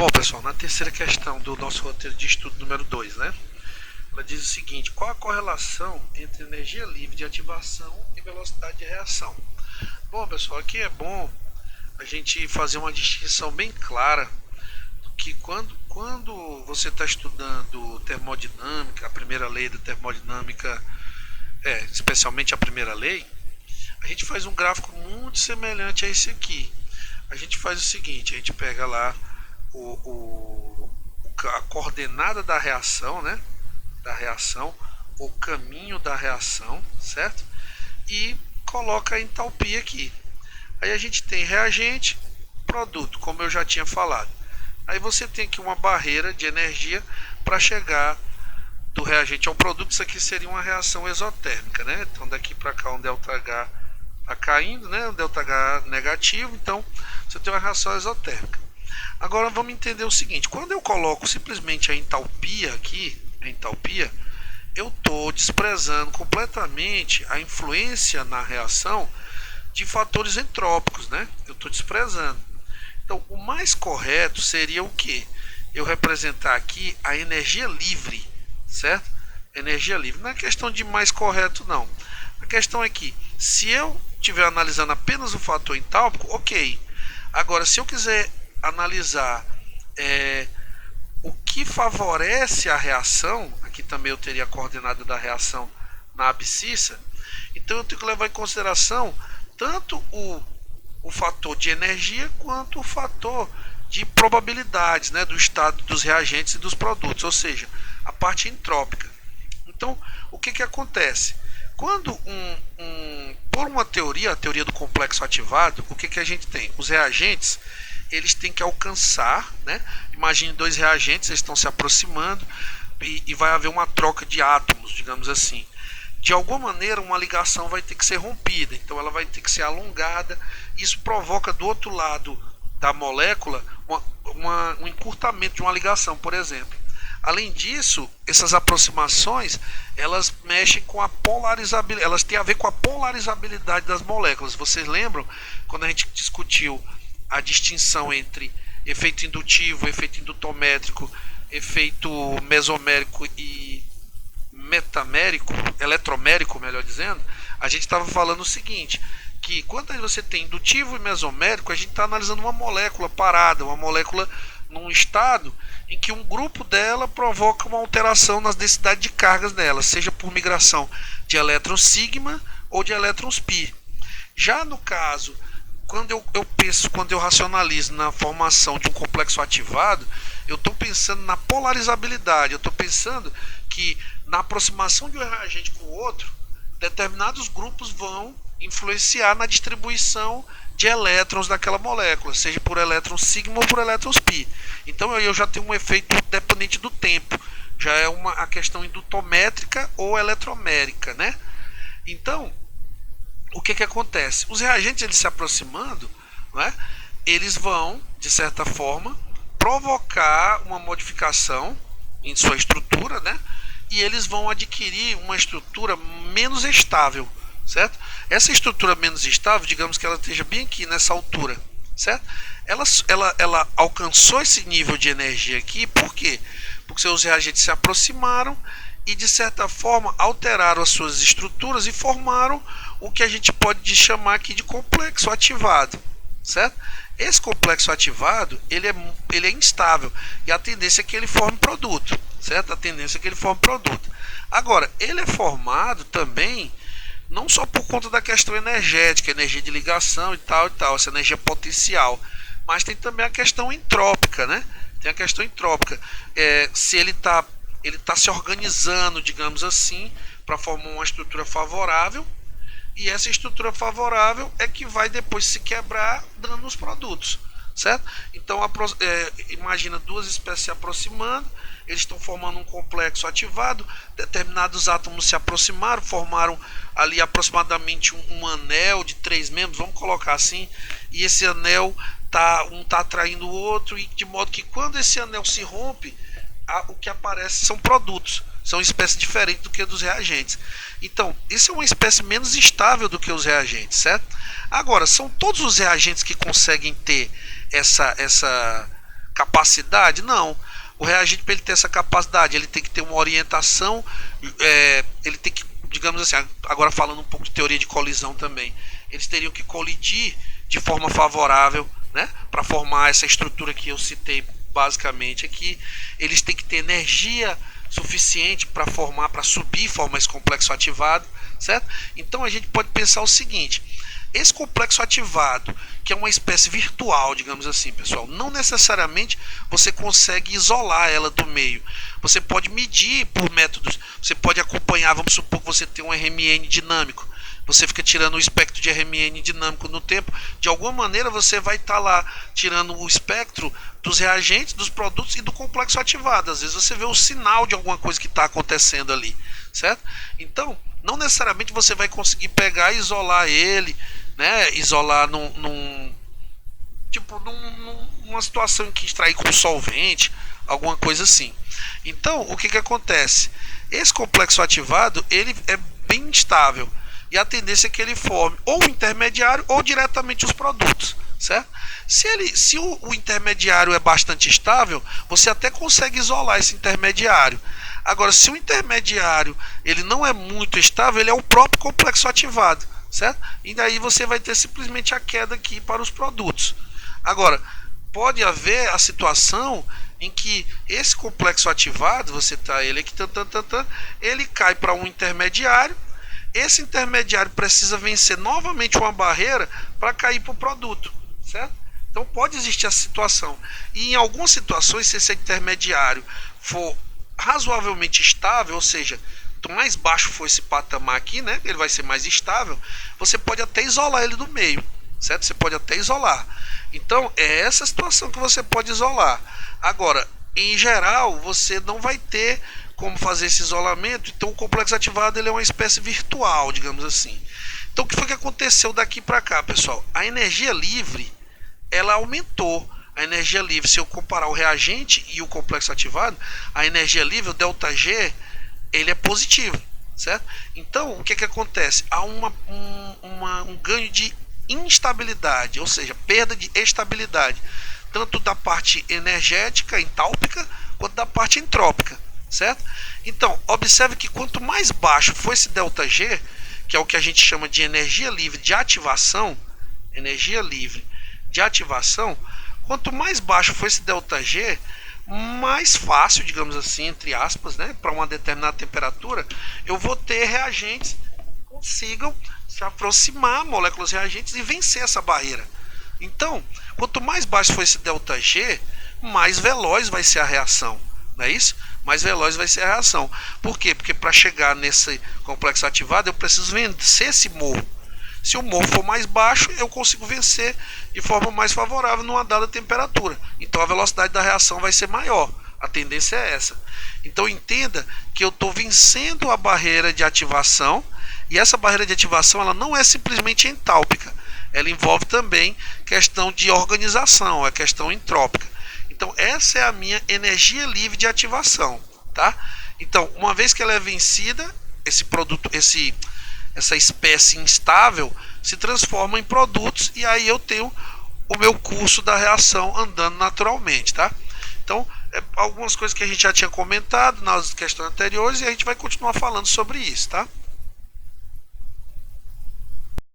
Bom, pessoal, na terceira questão do nosso roteiro de estudo número 2, né? Ela diz o seguinte: qual a correlação entre energia livre de ativação e velocidade de reação? Bom, pessoal, aqui é bom a gente fazer uma distinção bem clara do que quando você está estudando termodinâmica, a primeira lei da termodinâmica, especialmente a primeira lei, a gente faz um gráfico muito semelhante a esse aqui. A gente faz o seguinte: a gente pega lá a coordenada da reação, né? Da reação, o caminho da reação, certo? E coloca a entalpia aqui. Aí a gente tem reagente, produto, como eu já tinha falado. Aí você tem aqui uma barreira de energia para chegar do reagente ao produto. Isso aqui seria uma reação exotérmica, né? Então daqui para cá um ΔH está caindo, né? Um ΔH negativo, então você tem uma reação exotérmica. Agora vamos entender o seguinte: quando eu coloco simplesmente a entalpia aqui, eu estou desprezando completamente a influência na reação de fatores entrópicos, né? Eu estou desprezando. Então, o mais correto seria o quê? Eu representar aqui a energia livre, certo? Energia livre. Não é questão de mais correto, não. A questão é que, se eu estiver analisando apenas o fator entálpico, ok. Agora, se eu quiser analisar o que favorece a reação, aqui também eu teria a coordenada da reação na abscissa, então eu tenho que levar em consideração tanto o fator de energia quanto o fator de probabilidades, né, do estado dos reagentes e dos produtos, ou seja, a parte entrópica. Então, o que acontece? Quando por uma teoria, a teoria do complexo ativado, o que a gente tem? Os reagentes, eles têm que alcançar, né? Imagine dois reagentes, eles estão se aproximando e vai haver uma troca de átomos, digamos assim. De alguma maneira, uma ligação vai ter que ser rompida, então ela vai ter que ser alongada. Isso provoca do outro lado da molécula um encurtamento de uma ligação, por exemplo. Além disso, essas aproximações, elas mexem com a polarizabilidade, elas têm a ver com a polarizabilidade das moléculas. Vocês lembram quando a gente discutiu a distinção entre efeito indutivo, efeito indutométrico, efeito mesomérico e metamérico, eletromérico, melhor dizendo? A gente estava falando o seguinte, que quando você tem indutivo e mesomérico, a gente está analisando uma molécula parada, uma molécula num estado em que um grupo dela provoca uma alteração nas densidades de cargas dela, seja por migração de elétrons sigma ou de elétrons pi. Já no caso, quando eu racionalizo na formação de um complexo ativado, eu estou pensando na polarizabilidade, eu estou pensando que na aproximação de um reagente com o outro, determinados grupos vão influenciar na distribuição de elétrons daquela molécula, seja por elétrons sigma ou por elétrons pi. Então eu já tenho um efeito dependente do tempo, já é a questão indutométrica ou eletromérica, né? Então, o que acontece? Os reagentes, eles se aproximando, né, eles vão, de certa forma, provocar uma modificação em sua estrutura, né, e eles vão adquirir uma estrutura menos estável, certo? Essa estrutura menos estável, digamos que ela esteja bem aqui nessa altura, certo? Ela alcançou esse nível de energia aqui, por quê? Porque seus reagentes se aproximaram e, de certa forma, alteraram as suas estruturas e formaram o que a gente pode chamar aqui de complexo ativado, certo? Esse complexo ativado, ele é instável e a tendência é que ele forme produto, certo? A tendência é que ele forme produto. Agora, ele é formado também não só por conta da questão energética, energia de ligação e tal, essa energia potencial, mas tem também a questão entrópica, né? Tem a questão entrópica. Se ele está se organizando, digamos assim, para formar uma estrutura favorável, e essa estrutura favorável é que vai depois se quebrar dando nos produtos, certo? Então imagina duas espécies se aproximando, eles estão formando um complexo ativado, determinados átomos se aproximaram, formaram ali aproximadamente um anel de 3 membros, vamos colocar assim, e esse anel um está atraindo o outro, e de modo que quando esse anel se rompe, o que aparece são produtos, são espécies diferentes do que dos reagentes. Então, isso é uma espécie menos estável do que os reagentes, certo? Agora, são todos os reagentes que conseguem ter essa capacidade? Não. O reagente, para ele ter essa capacidade, ele tem que ter uma orientação, ele tem que, digamos assim, agora falando um pouco de teoria de colisão também, eles teriam que colidir de forma favorável, né, para formar essa estrutura que eu citei basicamente aqui. Eles têm que ter energia suficiente para formar, para subir e formar esse complexo ativado, certo? Então a gente pode pensar o seguinte: esse complexo ativado, que é uma espécie virtual, digamos assim, pessoal, não necessariamente você consegue isolar ela do meio. Você pode medir por métodos, você pode acompanhar, vamos supor que você tem um RMN dinâmico, você fica tirando o espectro de RMN dinâmico no tempo, de alguma maneira você vai estar lá tirando o espectro dos reagentes, dos produtos e do complexo ativado. Às vezes você vê o sinal de alguma coisa que está acontecendo ali, certo? Então, não necessariamente você vai conseguir pegar e isolar ele, né? Isolar numa situação em que extrair com solvente, alguma coisa assim. Então, o que acontece? Esse complexo ativado, ele é bem instável, e a tendência é que ele forme ou o intermediário ou diretamente os produtos, certo? Se o intermediário é bastante estável, você até consegue isolar esse intermediário. Agora, se o intermediário ele não é muito estável, ele é o próprio complexo ativado, certo? E daí você vai ter simplesmente a queda aqui para os produtos. Agora, pode haver a situação em que esse complexo ativado, você tá ele aqui, ele cai para um intermediário. Esse intermediário precisa vencer novamente uma barreira para cair para o produto, certo? Então pode existir essa situação. E em algumas situações, se esse intermediário for razoavelmente estável, ou seja, quanto mais baixo for esse patamar aqui, né, ele vai ser mais estável, você pode até isolar ele do meio, certo? Você pode até isolar. Então é essa situação que você pode isolar. Agora, em geral, você não vai ter como fazer esse isolamento. Então o complexo ativado ele é uma espécie virtual, digamos assim. Então o que foi que aconteceu daqui para cá, pessoal? A energia livre, ela aumentou. A energia livre, se eu comparar o reagente e o complexo ativado, a energia livre, o ΔG, ele é positivo, certo? Então o que acontece? Há um ganho de instabilidade, ou seja, perda de estabilidade, tanto da parte energética, entálpica, quanto da parte entrópica, certo? Então, observe que quanto mais baixo for esse ΔG, que é o que a gente chama de energia livre de ativação, quanto mais baixo for esse ΔG, mais fácil, digamos assim, entre aspas, né, para uma determinada temperatura, eu vou ter reagentes que consigam se aproximar, moléculas reagentes, e vencer essa barreira. Então, quanto mais baixo for esse ΔG, mais veloz vai ser a reação, não é isso? Mais veloz vai ser a reação. Por quê? Porque para chegar nesse complexo ativado, eu preciso vencer esse morro. Se o morro for mais baixo, eu consigo vencer de forma mais favorável numa dada temperatura. Então a velocidade da reação vai ser maior. A tendência é essa. Então entenda que eu estou vencendo a barreira de ativação, e essa barreira de ativação ela não é simplesmente entálpica. Ela envolve também questão de organização, a questão entrópica. Então essa é a minha energia livre de ativação, tá? Então, uma vez que ela é vencida, esse produto, essa espécie instável se transforma em produtos, e aí eu tenho o meu curso da reação andando naturalmente, tá? Então, algumas coisas que a gente já tinha comentado nas questões anteriores, e a gente vai continuar falando sobre isso, tá?